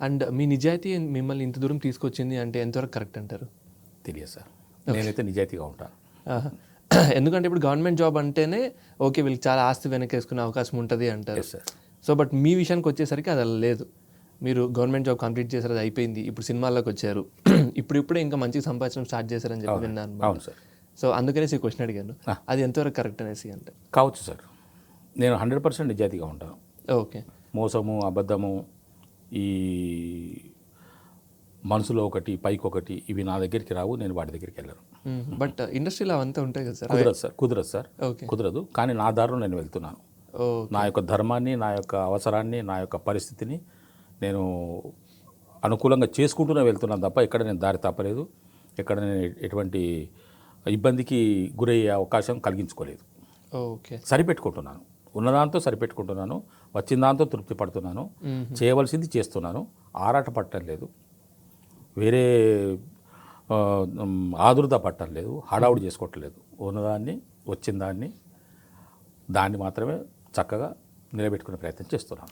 And మీ నిజాయితీ మిమ్మల్ని ఇంత దూరం తీసుకొచ్చింది అంటే ఎంతవరకు కరెక్ట్ అంటారు? తెలియదు సార్, నేనైతే నిజాయితీగా ఉంటాను. ఆహా. ఎందుకంటే ఇప్పుడు గవర్నమెంట్ జాబ్ అంటేనే ఓకే వీళ్ళకి చాలా ఆస్తి వెనకేసుకునే అవకాశం ఉంటుంది అంటారు. Yes sir. సో బట్ మీ విషయానికి వచ్చేసరికి అది అలా లేదు. మీరు గవర్నమెంట్ జాబ్ కంప్లీట్ చేశారు, అది అయిపోయింది, ఇప్పుడు సినిమాల్లోకి వచ్చారు, ఇప్పుడిప్పుడే ఇంకా మంచిగా సంపాదించడం స్టార్ట్ చేశారని చెప్పి విన్నాను. అవును సార్. సో అందుకనేసి ఈ క్వశ్చన్ అడిగాను, అది ఎంతవరకు కరెక్ట్ అనేసి అంటే. కావచ్చు సార్, నేను 100% నిజాయితీగా ఉంటాను. ఓకే. మోసము, అబద్ధము, ఈ మనసులో ఒకటి పైకి ఒకటి ఇవి నా దగ్గరికి రావు, నేను వాటి దగ్గరికి వెళ్ళను. బట్ ఇండస్ట్రీలో అవంతా ఉంటాయి కదా సార్. కుదరదు సార్, ఓకే. కుదరదు. కానీ నా దారిలో నేను వెళ్తున్నాను. నా యొక్క ధర్మాన్ని, నా యొక్క అవసరాన్ని, నా యొక్క పరిస్థితిని నేను అనుకూలంగా చేసుకుంటూనే వెళ్తున్నాను తప్ప ఎక్కడ నేను దారి తప్పలేదు, ఎక్కడ నేను ఎటువంటి ఇబ్బందికి గురయ్యే అవకాశం కలిగించుకోలేదు. ఓకే. సరిపెట్టుకుంటున్నాను, ఉన్నదాంతో సరిపెట్టుకుంటున్నాను, వచ్చిన దాంతో తృప్తి పడుతున్నాను, చేయవలసింది చేస్తున్నాను, ఆరాట పట్టడం లేదు, వేరే ఆదుర్ద పట్టడం లేదు, హడావుడి చేసుకోవట్లేదు. ఉన్నదాన్ని, వచ్చిన దాన్ని మాత్రమే చక్కగా నిలబెట్టుకునే ప్రయత్నం చేస్తున్నాను.